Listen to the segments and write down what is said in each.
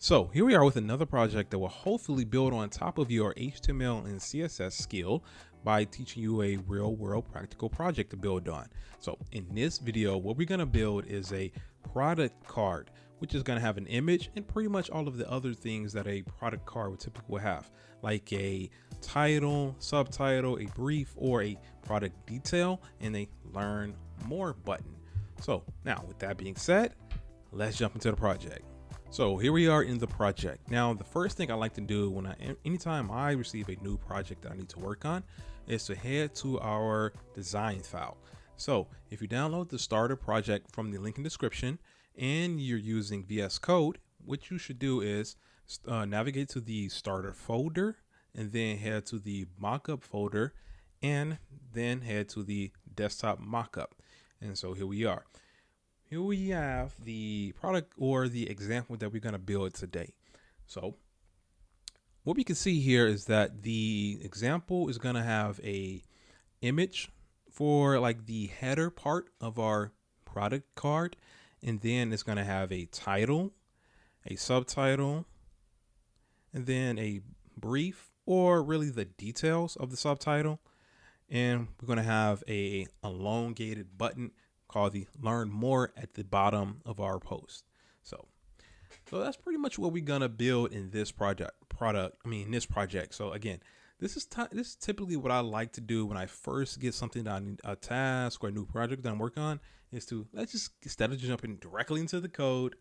So here we are with another project that will hopefully build on top of your HTML and CSS skill by teaching you a real world practical project to build on. So in this video, what we're going to build is a product card, which is going to have an image and pretty much all of the other things that a product card would typically have, like a title, subtitle, a brief, or a product detail, and a learn more button. So now with that being said, let's jump into the project. So here we are in the project. Now, the first thing I like to do anytime I receive a new project that I need to work on is to head to our design file. So if you download the starter project from the link in the description and you're using VS Code, what you should do is navigate to the starter folder and then head to the mockup folder and then head to the desktop mockup. And so here we are. Here we have the product or the example that we're going to build today. So what we can see here is that the example is going to have a image for like the header part of our product card. And then it's going to have a title, a subtitle, and then a brief or really the details of the subtitle. And we're going to have a elongated button called the learn more at the bottom of our post. So that's pretty much what we're gonna build in this project. This project. So again, this is typically what I like to do when I first get something done, a task or a new project that I'm working on, is to instead of jumping directly into the code,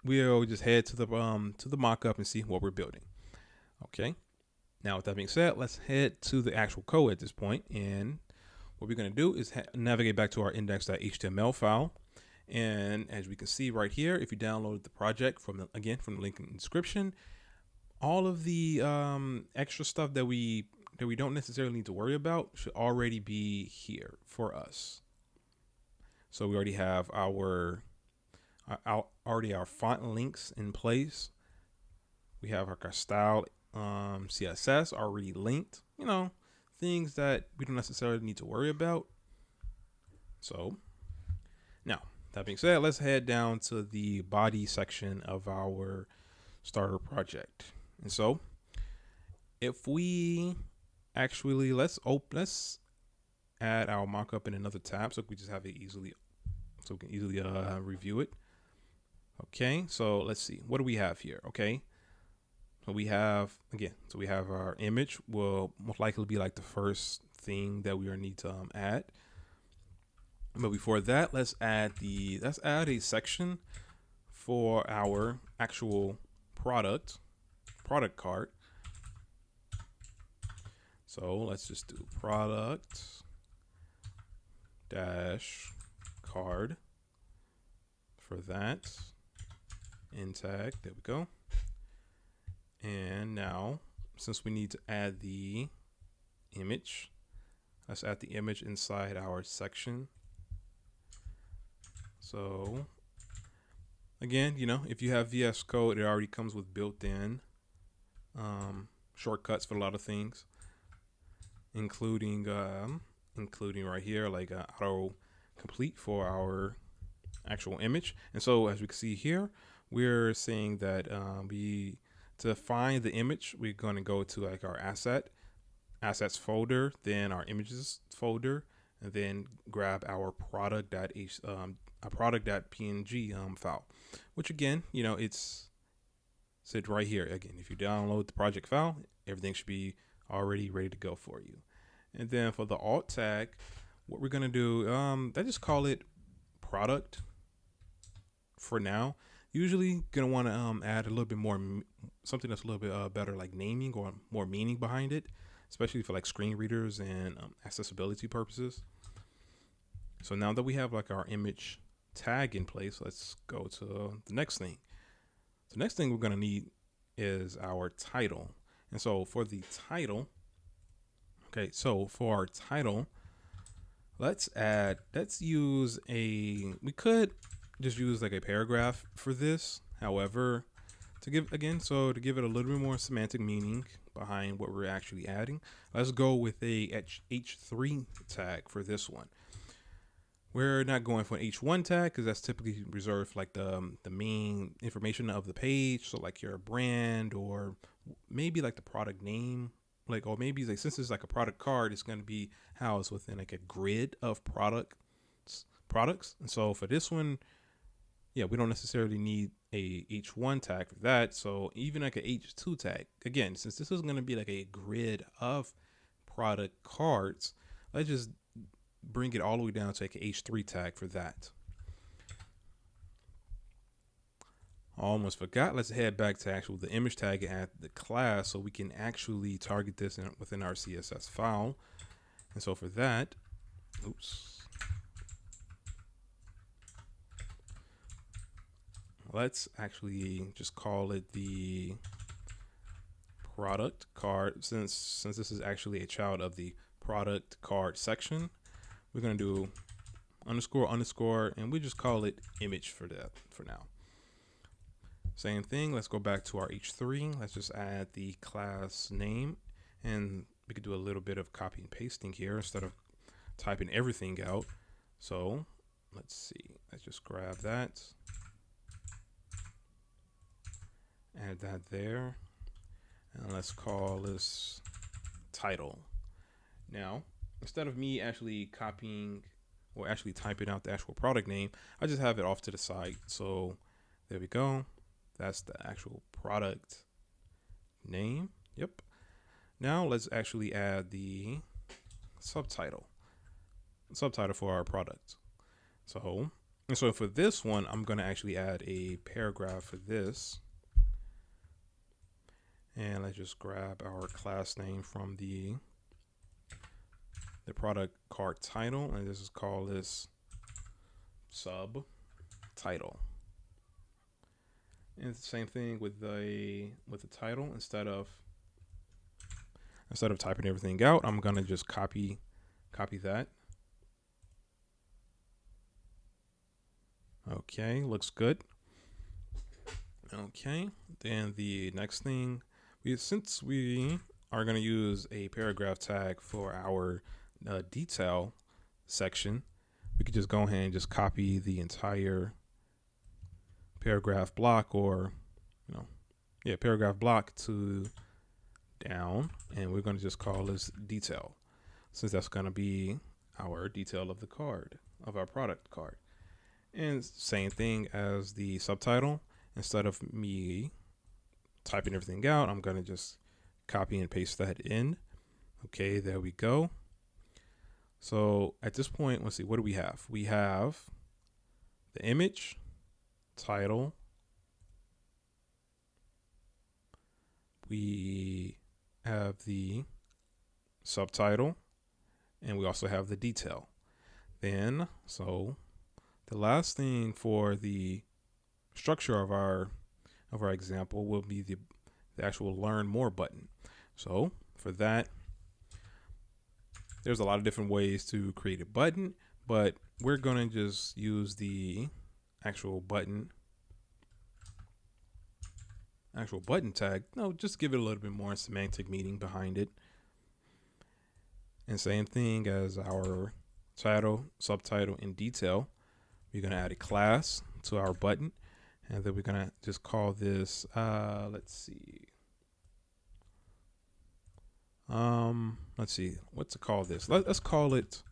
we'll just head to the mockup and see what we're building. Okay. Now with that being said, let's head to the actual code at this point. And what we're going to do is navigate back to our index.html file. And as we can see right here, if you download the project from the link in the description, all of the extra stuff that we don't necessarily need to worry about should already be here for us. So we already have our font links in place. We have our style CSS already linked, things that we don't necessarily need to worry about. So now that being said, let's head down to the body section of our starter project. And so if we actually, let's add our mockup in another tab so we just have it easily, so we can easily review it. Okay, so let's see, what do we have here? Okay, so we have our image will most likely be like the first thing that we need to add. But before that, let's add a section for our actual product card. So let's just do product dash card for that in tag. There we go. And now, since we need to add the image, let's add the image inside our section. So again, if you have VS Code, it already comes with built-in shortcuts for a lot of things, including right here, like auto complete for our actual image. And so as we can see here, we're saying that to find the image, we're going to go to like our assets folder, then our images folder, and then grab our product.png file, which again, it's said right here. Again, if you download the project file, everything should be already ready to go for you. And then for the alt tag, what we're going to do, I just call it product for now. Usually gonna want to add a little bit more, something that's a little bit better, like naming or more meaning behind it, especially for like screen readers and accessibility purposes. So now that we have like our image tag in place, let's go to the next thing. The next thing we're gonna need is our title. And so for the title, we could just use like a paragraph for this. However, to give it a little bit more semantic meaning behind what we're actually adding, let's go with a H3 tag for this one. We're not going for an H1 tag because that's typically reserved for like the main information of the page. So like your brand or maybe like the product name, like, or maybe like, since it's like a product card, it's going to be housed within like a grid of products. And so for this one, yeah, we don't necessarily need a H1 tag for that. So even like a H2 tag, again, since this is going to be like a grid of product cards, let's just bring it all the way down to like an H3 tag for that. Almost forgot. Let's head back to the image tag and add the class so we can actually target this within our CSS file. And so for that, let's actually just call it the product card. Since this is actually a child of the product card section, we're going to do __, and we just call it image for now. Same thing. Let's go back to our H3. Let's just add the class name, and we could do a little bit of copy and pasting here instead of typing everything out. So let's see. Let's just grab that, add that there, and let's call this title. Now, instead of me actually copying or actually typing out the actual product name, I just have it off to the side. So there we go. That's the actual product name. Yep. Now let's actually add the subtitle for our product. So for this one, I'm going to actually add a paragraph for this. And let's just grab our class name from the product card title, and this is called this subtitle. And it's the same thing with the title. Instead of typing everything out, I'm gonna just copy that. Okay, looks good. Okay, then the next thing, since we are going to use a paragraph tag for our detail section, we could just go ahead and just copy the entire paragraph block, or paragraph block to down, and we're going to just call this detail, since that's going to be our detail of the card, of our product card. And same thing as the subtitle. Instead of me typing everything out, I'm going to just copy and paste that in. Okay, there we go. So at this point, let's see, what do we have? We have the image, title, we have the subtitle, and we also have the detail. Then, so the last thing for the structure of our example will be the actual learn more button. So for that, there's a lot of different ways to create a button, but we're going to just use the actual button tag. No, just give it a little bit more semantic meaning behind it. And same thing as our title, subtitle, and detail. We're going to add a class to our button, and then we're going to just call this, let's see, what to call this. Let's call it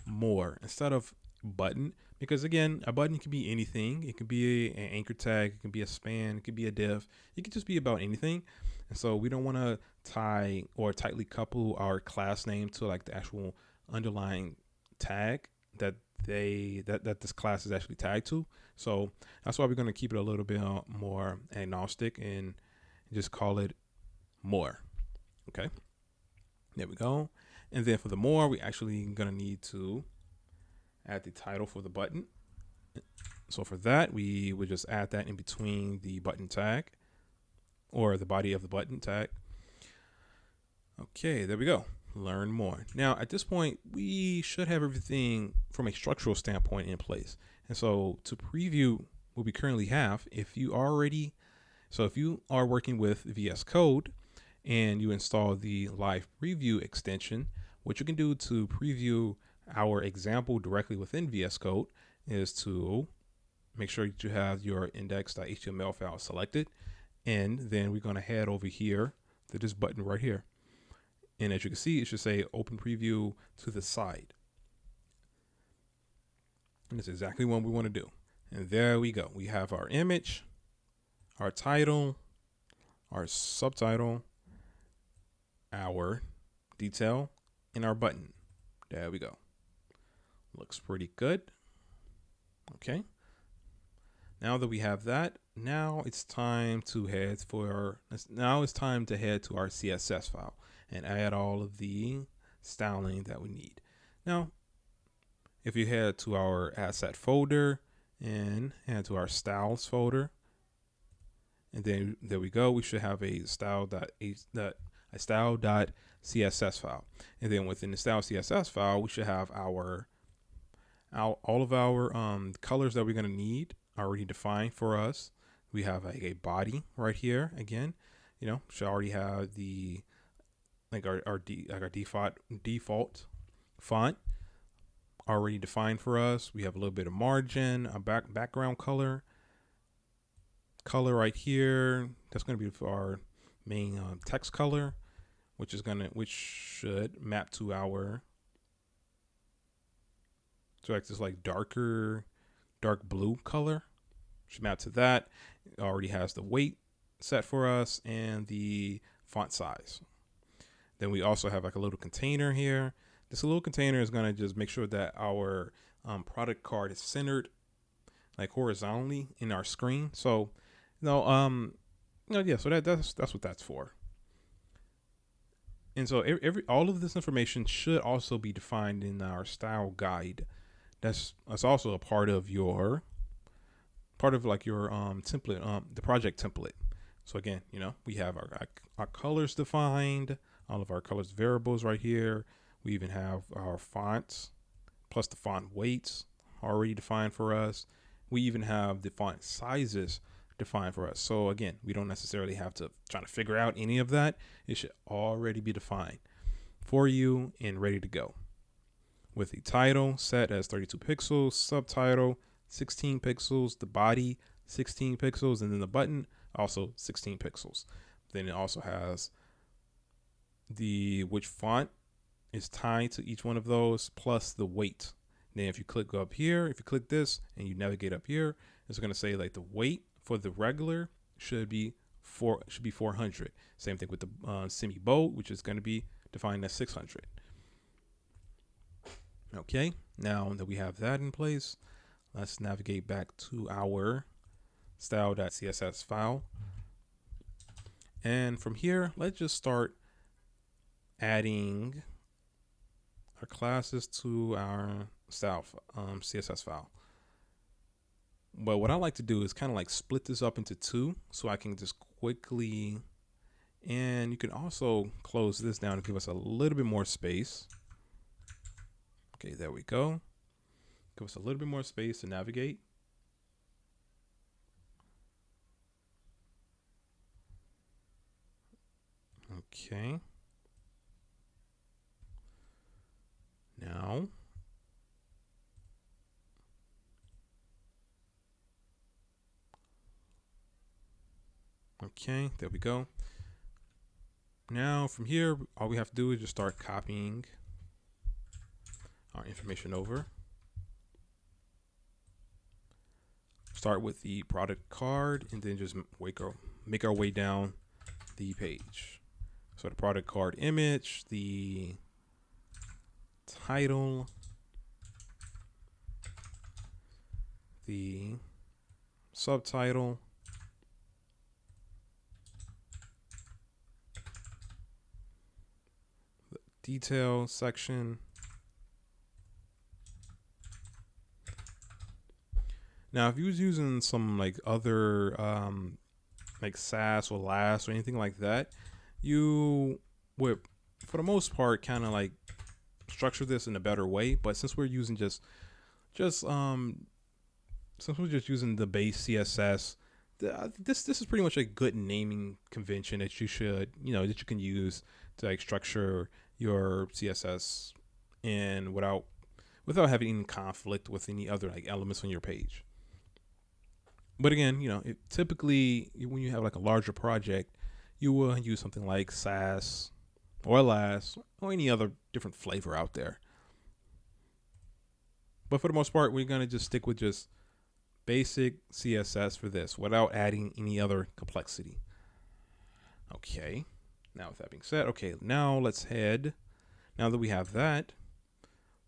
more instead of button, because again, a button can be anything. It can be an anchor tag, it can be a span, it could be a div, it could just be about anything. And so we don't want to tie or tightly couple our class name to like the actual underlying tag that this class is actually tagged to. So that's why we're going to keep it a little bit more agnostic and just call it more. Okay, there we go. And then for the more, we actually going to need to add the title for the button. So for that, we would just add that in between the button tag, or the body of the button tag. Okay, there we go. Learn more. Now at this point, we should have everything from a structural standpoint in place. And so to preview what we currently have, if you are working with VS Code and you install the live preview extension, what you can do to preview Our example directly within VS Code is to make sure that you have your index.html file selected. And then we're going to head over here to this button right here. And as you can see, it should say open preview to the side. And that's exactly what we want to do. And there we go. We have our image, our title, our subtitle, our detail, and our button. There we go. Looks pretty good. Okay. Now that we have that, now it's time to head to our CSS file and add all of the styling that we need. Now, if you head to our asset folder and head to our styles folder, and then there we go, we should have a style.css file. And then within the style CSS file, we should have all of our colors that we're going to need already defined for us. We have a body right here. Again, should already have the our default font already defined for us. We have a little bit of margin, a background color right here. That's going to be for our main text color, which should map to our this dark blue color. Should map to that. It already has the weight set for us and the font size. Then we also have a little container here. This little container is going to just make sure that our product card is centered horizontally in our screen. So, so that's what that's for. And so all of this information should also be defined in our style guide. That's also a part of your template, the project template. So again, we have our colors defined, all of our colors variables right here. We even have our fonts plus the font weights already defined for us. We even have the font sizes defined for us. So again, we don't necessarily have to try to figure out any of that. It should already be defined for you and ready to go. With the title set as 32 pixels, subtitle 16 pixels, the body 16 pixels, and then the button also 16 pixels. Then it also has which font is tied to each one of those plus the weight. Then if you click up here, if you click this and you navigate up here, it's going to say the weight for the regular should be 400. Same thing with the semi bold, which is going to be defined as 600. Okay, now that we have that in place, let's navigate back to our style.css file. And from here, let's just start adding our classes to our style CSS file. But what I like to do is kind of split this up into two so I can just quickly, and you can also close this down to give us a little bit more space. Okay, there we go. Give us a little bit more space to navigate. Okay. Now, okay, there we go. Now from here, all we have to do is just start copying our information over. Start with the product card and then just make our way down the page. So the product card image, the title, the subtitle, the detail section. Now, if you was using some other SAS or LAS or anything like that, you would, for the most part, kind of structure this in a better way. But since we're using since we're just using the base CSS, this is pretty much a good naming convention that you should that you can use to structure your CSS and without without having any conflict with any other like elements on your page. But again, typically when you have like a larger project, you will use something like Sass or Lass or any other different flavor out there. But for the most part, we're going to just stick with just basic CSS for this without adding any other complexity. Okay. Now with that being said, okay, now let's head. Now that we have that,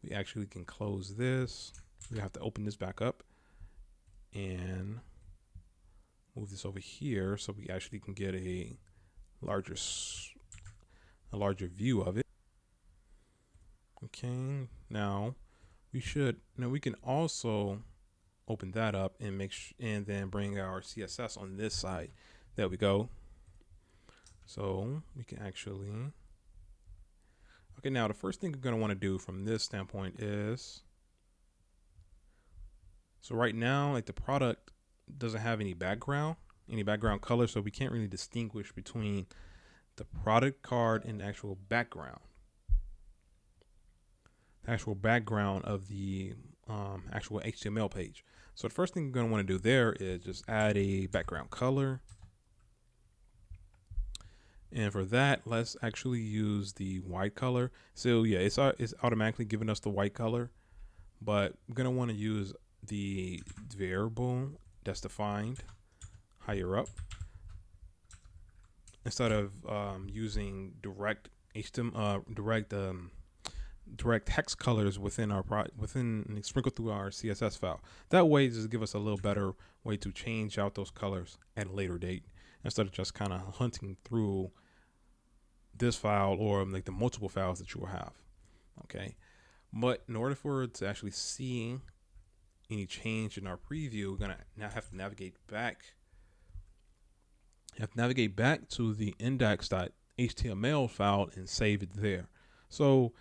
we actually can close this. We have to open this back up and move this over here so we actually can get a larger view of it. Okay, now we can also open that up and and then bring our CSS on this side. There we go. So we can actually, okay, now the first thing we're going to want to do from this standpoint is, so right now, like the product doesn't have any background color, so we can't really distinguish between the product card and the actual background. The actual background of the actual HTML page. So the first thing we're going to want to do there is just add a background color. And for that, let's actually use the white color. So yeah, it's automatically giving us the white color, but we're going to want to use the variable that's defined higher up instead of using direct HTML, direct text colors within and sprinkle through our CSS file. That way, just give us a little better way to change out those colors at a later date instead of just kind of hunting through this file or like the multiple files that you will have. Okay, but in order for it to actually see any change in our preview, we're gonna now have to navigate back. To the index.html file and save it there. So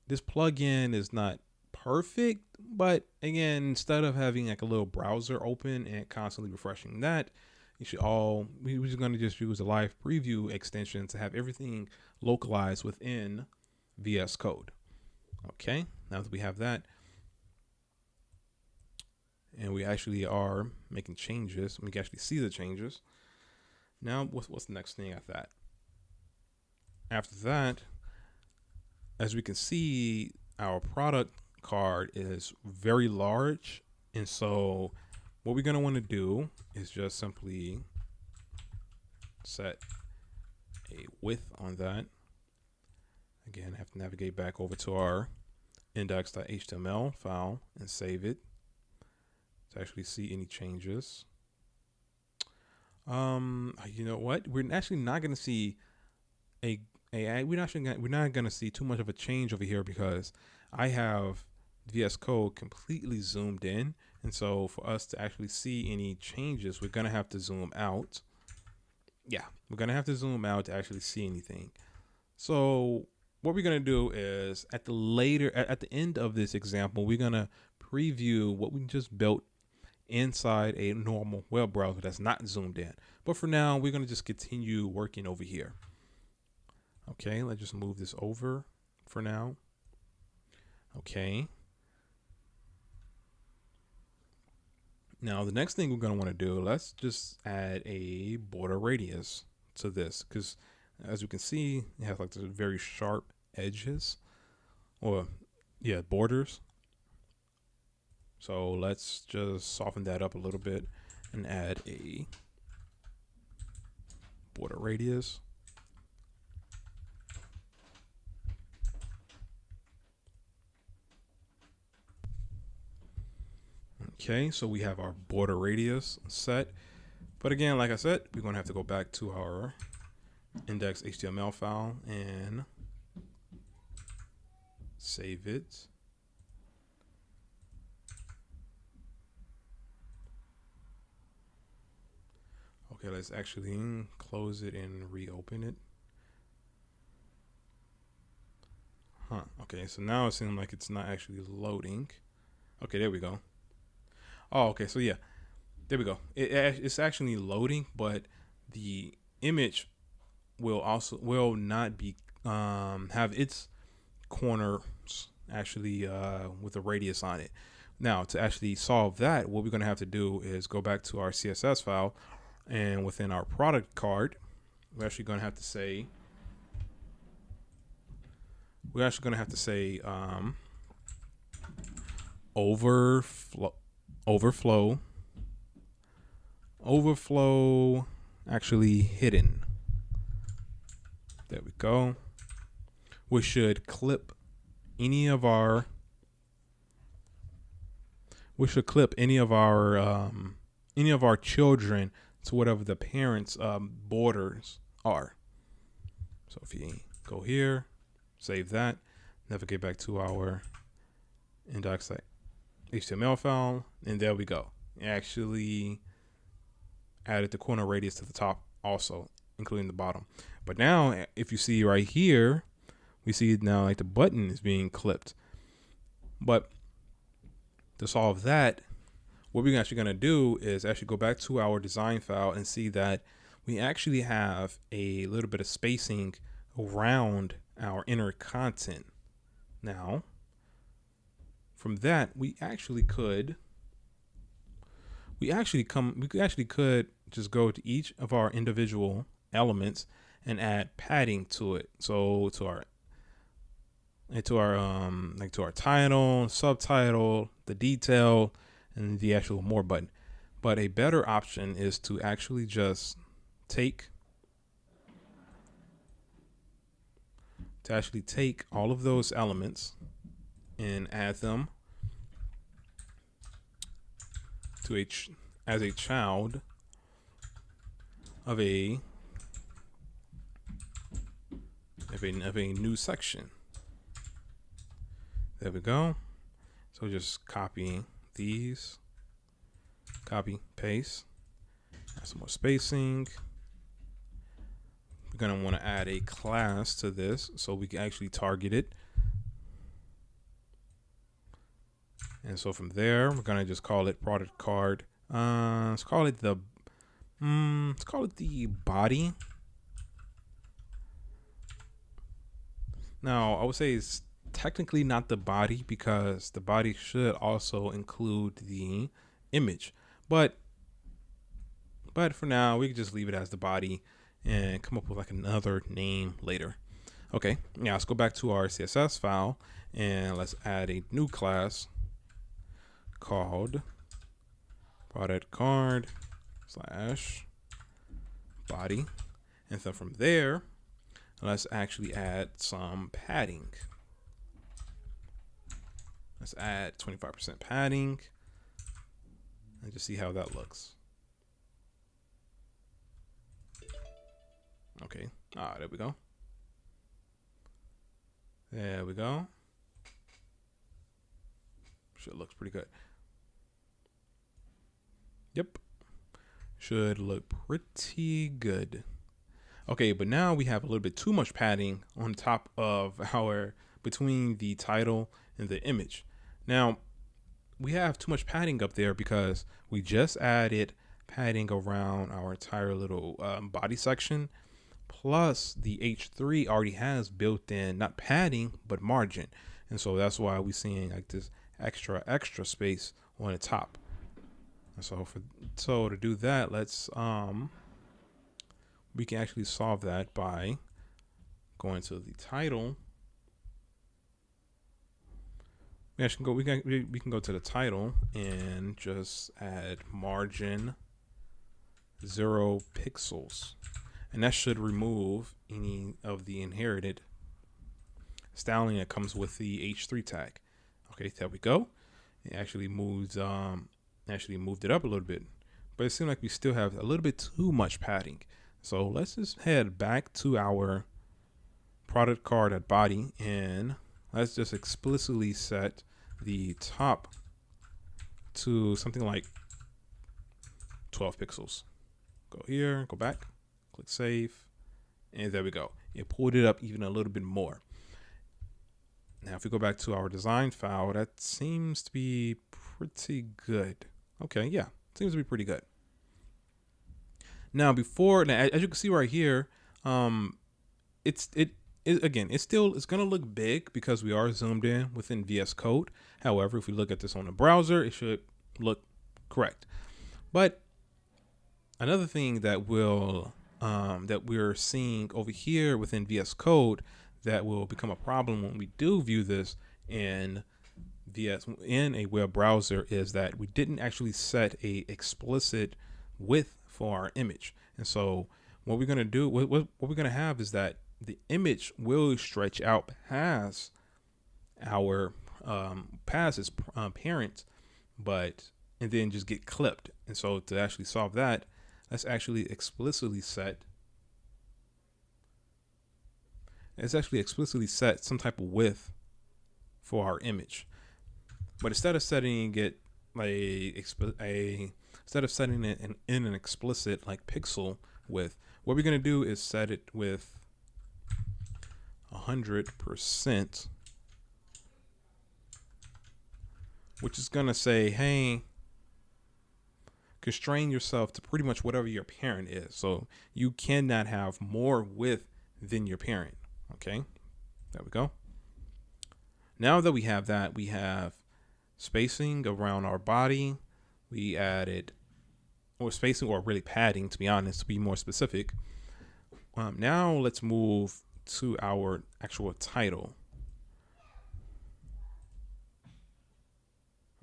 this plugin is not perfect, but again, instead of having like a little browser open and constantly refreshing that, we're just going to just use a live preview extension to have everything localized within VS Code. Okay, now that we have that, and we actually are making changes, we can actually see the changes. Now, what's the next thing after that? After that, as we can see, our product card is very large. And so what we're going to want to do is just simply set a width on that. Again, I have to navigate back over to our index.html file and save it to actually see any changes. You know what? We're actually not going to see we're not going to see too much of a change over here because I have VS Code completely zoomed in. And so for us to actually see any changes, we're going to have to zoom out. Yeah, we're going to have to zoom out to actually see anything. So what we're going to do is at the end of this example, we're going to preview what we just built inside a normal web browser that's not zoomed in. But for now, we're going to just continue working over here. Okay, let's just move this over for now. Okay. Now, the next thing we're going to want to do, let's just add a border radius to this because as you can see, it has like the very sharp edges or yeah, borders. So let's just soften that up a little bit and add a border radius. Okay, so we have our border radius set. But again, like I said, we're going to have to go back to our index.html file and save it. Okay, let's actually close it and reopen it. Okay, so now it seems like it's not actually loading. Okay, there we go. Oh, okay, so yeah, there we go. It's actually loading, but the image will not be have its corners actually with a radius on it. Now, to actually solve that, what we're going to have to do is go back to our CSS file, and within our product card, we're actually going to have to say overflow actually hidden. There we go. We should clip any of our children to whatever the parents' borders are. So if you go here, save that, navigate back to our index.html file, and there we go. It actually added the corner radius to the top also, including the bottom. But now, if you see right here, we see now like the button is being clipped. But to solve that, what we're actually going to do is actually go back to our design file and see that we actually have a little bit of spacing around our inner content. Now, from that, we could just go to each of our individual elements and add padding to it. So to our title, subtitle, the detail, and the actual more button. But a better option is to actually just take all of those elements and add them to as a child of a new section. There we go. So just copy these, copy, paste, add some more spacing. We're gonna want to add a class to this so we can actually target it. And so from there, we're gonna just call it product card. Let's call it the body. Now, I would say it's technically not the body because the body should also include the image. But for now, we can just leave it as the body and come up with like another name later. Okay, now let's go back to our CSS file and let's add a new class called product card / body. And so from there, let's actually add some padding. Let's add 25% padding and just see how that looks. Okay, there we go. There we go. Should look pretty good. Yep, should look pretty good. Okay, but now we have a little bit too much padding on top of between the title and the image. Now, we have too much padding up there because we just added padding around our entire little body section. Plus, the H3 already has built in, not padding, but margin. And so that's why we're seeing like this extra space on the top. And so to do that, let's we can actually solve that by going to the title. We can go to the title and just add margin 0 pixels, and that should remove any of the inherited styling that comes with the H3 tag. Okay, there we go. It actually moved it up a little bit, but it seemed like we still have a little bit too much padding. So let's just head back to our product card at body and let's just explicitly set the top to something like 12 pixels. Go here, go back, click save, and there we go. It pulled it up even a little bit more. Now, if we go back to our design file, that seems to be pretty good. Okay, yeah, seems to be pretty good. Now, as you can see right here, again, it's going to look big because we are zoomed in within VS Code. However, if we look at this on the browser, it should look correct. But another thing that we're seeing over here within VS Code that will become a problem when we do view this in a web browser is that we didn't actually set a explicit width for our image. And so what we're going to do, what we're going to have is that the image will stretch out past our past its parent, and then just get clipped. And so to actually solve that, let's actually explicitly set some type of width for our image. But instead of setting it instead of setting it in an explicit like pixel width, what we're going to do is set it with 100%, which is going to say, hey, constrain yourself to pretty much whatever your parent is. So you cannot have more width than your parent. Okay, there we go. Now that we have that, we have spacing around our body. We added, or spacing, or really padding, to be honest, to be more specific. Now let's move to our actual title.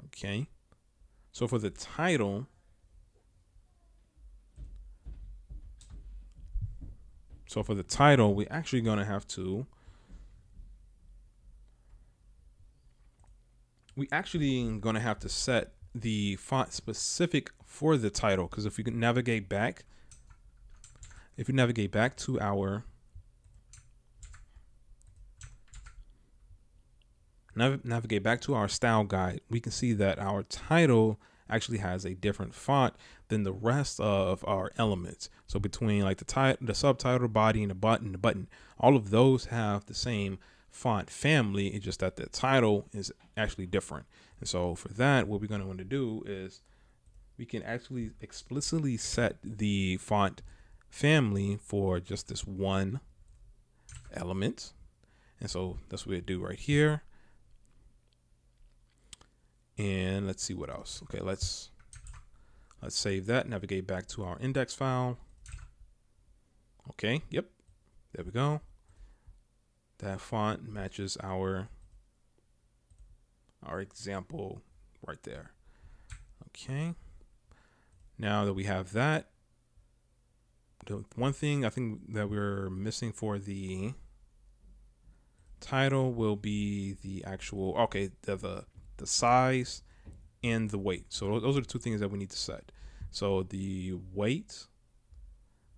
Okay, so for the title, we're actually going to have to, set the font specific for the title, because if we can navigate back, to our style guide, we can see that our title actually has a different font than the rest of our elements. So between like the subtitle, body, and the button, all of those have the same font family. It's just that the title is actually different. And so for that, what we're going to want to do is we can actually explicitly set the font family for just this one element. And so that's what we do right here. And let's see what else. Okay, let's save that, navigate back to our index file. Okay, yep, there we go. That font matches our example right there. Okay, now that we have that, the one thing I think that we're missing for the title will be the actual, the size and the weight. So those are the two things that we need to set. So the weight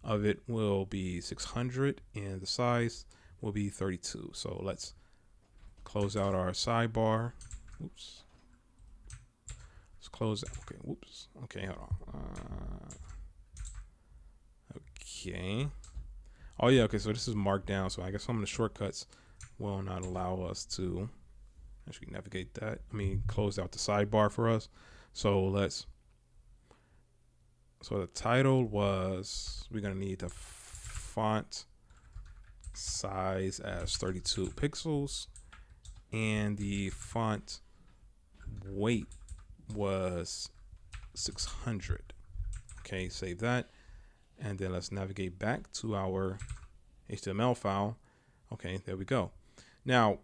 of it will be 600 and the size will be 32. So let's close out our sidebar. Oops. Let's close. Okay. Whoops. Okay. Hold on. Okay. Oh yeah. Okay. So this is marked down. So I guess some of the shortcuts will not allow us to actually navigate that. Close out the sidebar for us. So the title was, we're going to need the font size as 32 pixels and the font weight was 600. Okay, save that. And then let's navigate back to our HTML file. Okay, there we go. Now,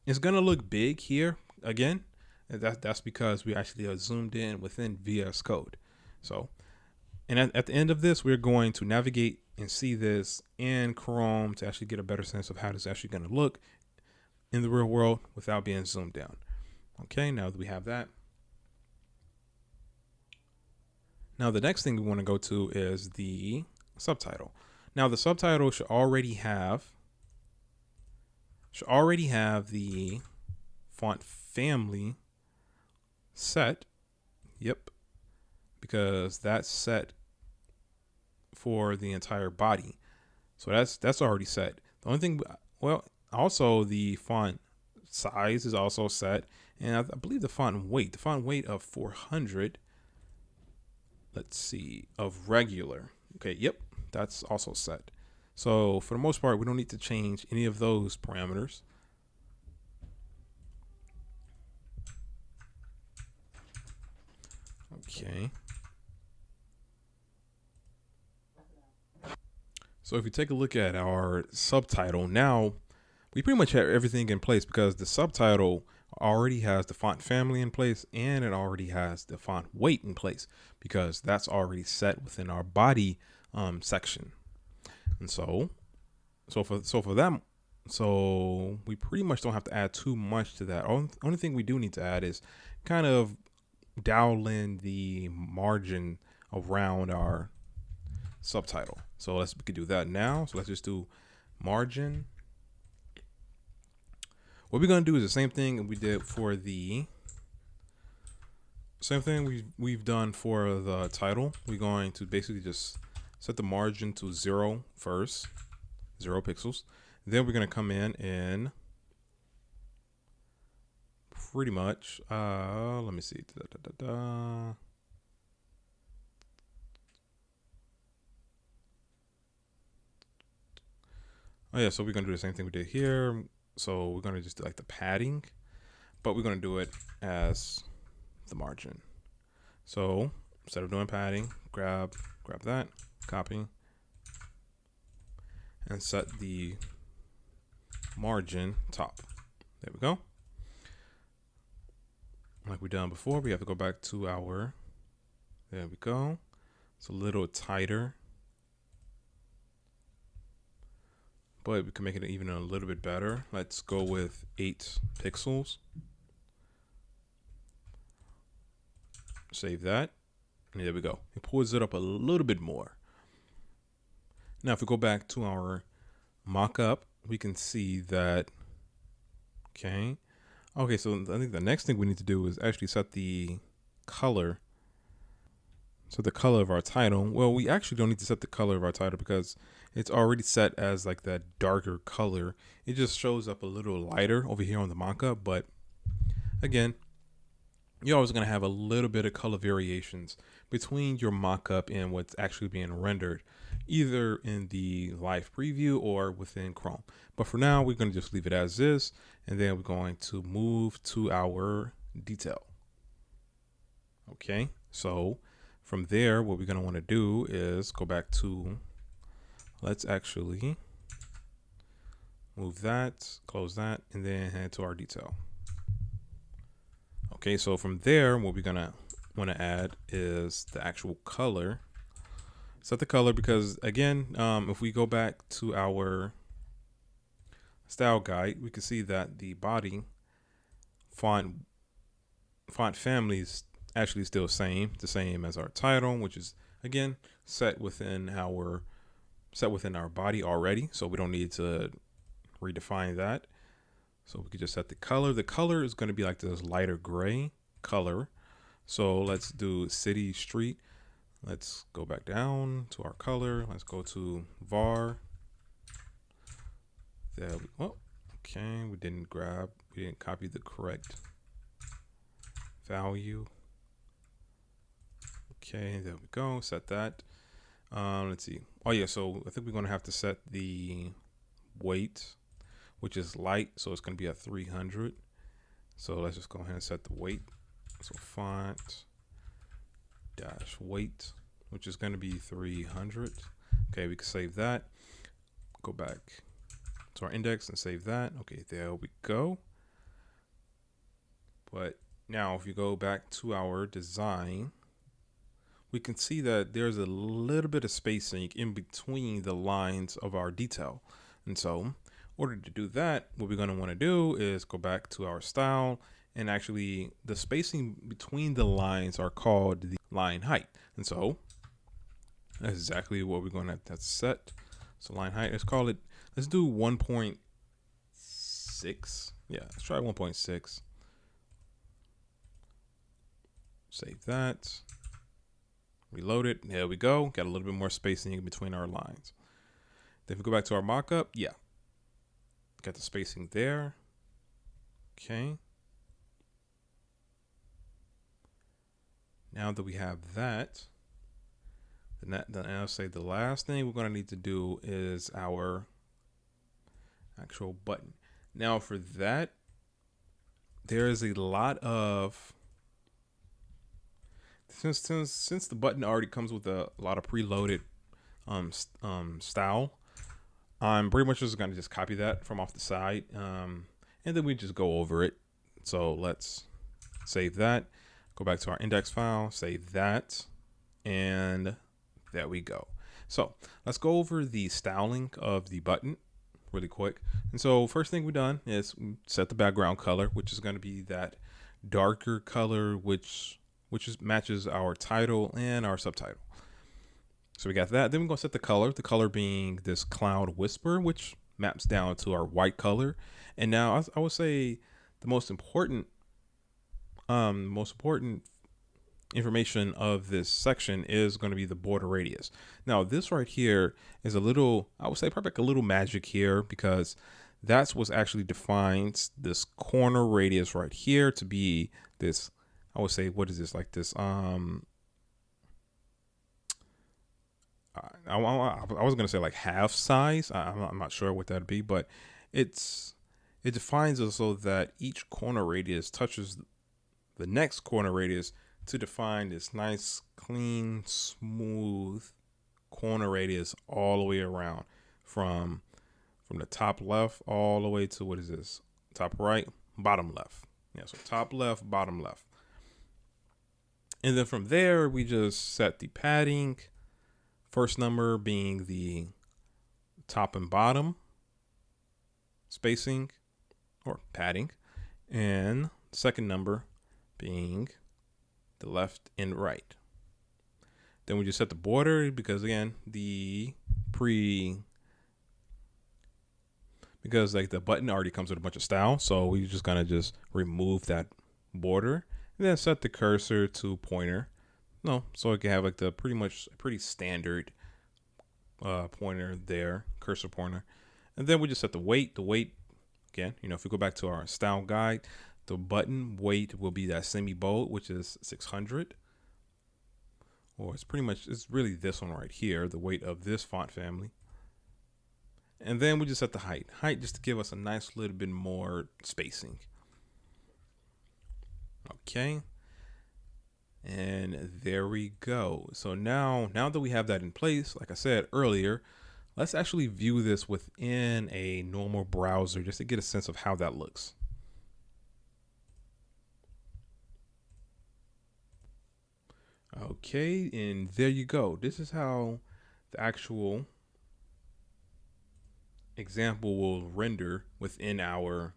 it's going to look big here again. That's because we actually are zoomed in within VS Code. So, and at the end of this, we're going to navigate and see this in Chrome to actually get a better sense of how this is actually going to look in the real world without being zoomed down. Okay, now that we have that. Now the next thing we want to go to is the subtitle. Now the subtitle should already have the font family set. Yep, because that's set for the entire body. So that's already set. The only thing, well, also the font size is also set, and I believe the font weight of 400. Let's see, of regular. Okay, yep, that's also set. So for the most part, we don't need to change any of those parameters. Okay. So if you take a look at our subtitle, now we pretty much have everything in place because the subtitle already has the font family in place and it already has the font weight in place because that's already set within our body section. And so for them, so we pretty much don't have to add too much to that. Only thing we do need to add is kind of dial in the margin around our subtitle. So we can do that now. So let's just do margin. What we're going to do is the same thing we did for the we've done for the title. We're going to basically just set the margin to 0 first, 0 pixels. Then we're going to come in and pretty much, let me see. Oh yeah, so we're going to do the same thing we did here. So we're going to just do like the padding, but we're going to do it as the margin. So instead of doing padding, grab that, copy, and set the margin top. There we go. Like we done before, we have to go back to our, there we go. It's a little tighter, but we can make it even a little bit better. Let's go with 8 pixels. Save that. And there we go. It pulls it up a little bit more. Now, if we go back to our mock-up, we can see that, okay, so I think the next thing we need to do is actually set the color. So the color of our title, well, we actually don't need to set the color of our title because it's already set as like that darker color. It just shows up a little lighter over here on the mockup, but again, you're always going to have a little bit of color variations between your mockup and what's actually being rendered, either in the live preview or within Chrome. But for now, we're going to just leave it as is, and then we're going to move to our detail. Okay, so from there, what we're going to want to do is go back to, let's actually move that, close that, and then head to our detail. Okay, so from there, what we're gonna want to add is the actual color. Set the color because again, if we go back to our style guide, we can see that the body font family is actually still the same as our title, which is again set within our body already. So we don't need to redefine that. So we could just set the color. The color is going to be like this lighter gray color. So let's do city, street. Let's go back down to our color. Let's go to var. There we go. Okay, we didn't copy the correct value. Okay, there we go. Set that. Let's see. Oh yeah, so I think we're going to have to set the weight, which is light, so it's going to be at 300. So let's just go ahead and set the weight. So font dash weight, which is going to be 300. Okay, we can save that. Go back to our index and save that. Okay, there we go. But now if you go back to our design, we can see that there's a little bit of spacing in between the lines of our detail. And so in order to do that, what we're going to want to do is go back to our style, and actually the spacing between the lines are called the line height. And so that's exactly what we're going to have to set. So line height, let's do 1.6. Yeah, let's try 1.6. Save that. Reload it. There we go. Got a little bit more spacing in between our lines. Then if we go back to our mockup, yeah, got the spacing there. Okay. Now that we have that, Then I'll say the last thing we're going to need to do is our actual button. Now for that, there is a lot of, since the button already comes with a lot of preloaded style, I'm pretty much just going to just copy that from off the side, and then we just go over it. So let's save that, go back to our index file, save that, and there we go. So let's go over the styling of the button really quick. And so first thing we've done is set the background color, which is going to be that darker color, which matches our title and our subtitle. So we got that. Then we're going to set the color being this Cloud Whisper, which maps down to our white color. And now I would say the most important information of this section is going to be the border radius. Now this right here is a little, I would say probably like a little magic here, because that's what actually defines this corner radius right here to be this, I would say, what is this, like this, I was going to say like half size. I'm not sure what that'd be, but it defines it so that each corner radius touches the next corner radius to define this nice, clean, smooth corner radius all the way around from the top left all the way to, what is this, top right, bottom left. Yeah, so top left, bottom left. And then from there, we just set the padding, first number being the top and bottom spacing or padding, and second number being the left and right. Then we just set the border, because again, because like the button already comes with a bunch of style, so we just gonna just remove that border, and then set the cursor to pointer. No, so it can have like the pretty standard pointer there, cursor pointer. And then we just set the weight. The weight, again, if we go back to our style guide, the button weight will be that semi-bold, which is 600. Or it's really this one right here, the weight of this font family. And then we just set the height just to give us a nice little bit more spacing. Okay. And there we go. So now that we have that in place, like I said earlier, let's actually view this within a normal browser just to get a sense of how that looks. Okay, and there you go. This is how the actual example will render within our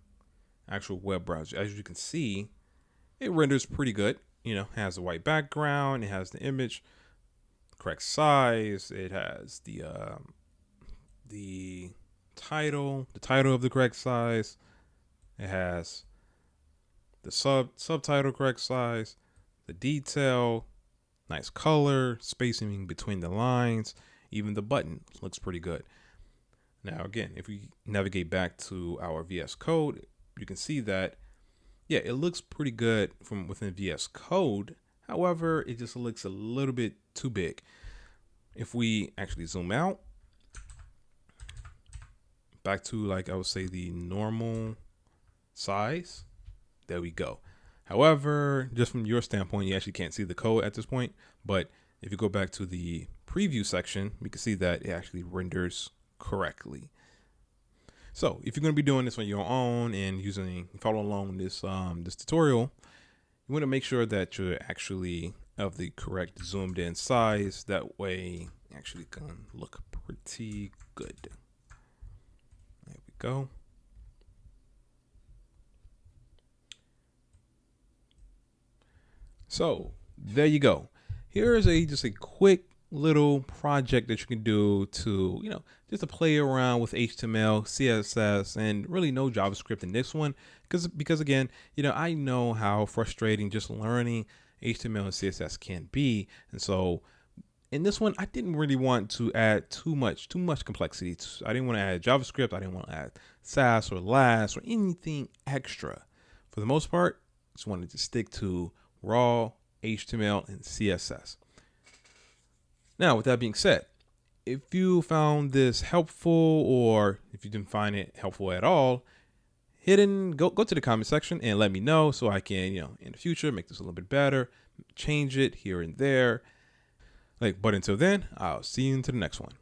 actual web browser. As you can see, it renders pretty good. Has a white background, it has the image correct size, it has the title of the correct size, it has the subtitle correct size, the detail, nice color, spacing between the lines, even the button looks pretty good. Now again, if we navigate back to our VS Code, you can see that, yeah, it looks pretty good from within VS Code. However, it just looks a little bit too big. If we actually zoom out, back to, like, I would say the normal size, there we go. However, just from your standpoint, you actually can't see the code at this point. But if you go back to the preview section, we can see that it actually renders correctly. So if you're going to be doing this on your own and follow along this tutorial, you want to make sure that you're actually of the correct zoomed in size. That way it actually can look pretty good. There we go. So there you go. Here is just a quick little project that you can do to, just to play around with HTML, CSS, and really no JavaScript in this one. Because again, I know how frustrating just learning HTML and CSS can be. And so in this one, I didn't really want to add too much complexity. I didn't want to add JavaScript. I didn't want to add Sass or LAS or anything extra. For the most part, just wanted to stick to raw HTML and CSS. Now, with that being said, if you found this helpful, or if you didn't find it helpful at all, go to the comment section and let me know so I can, in the future, make this a little bit better, change it here and there. But until then, I'll see you into the next one.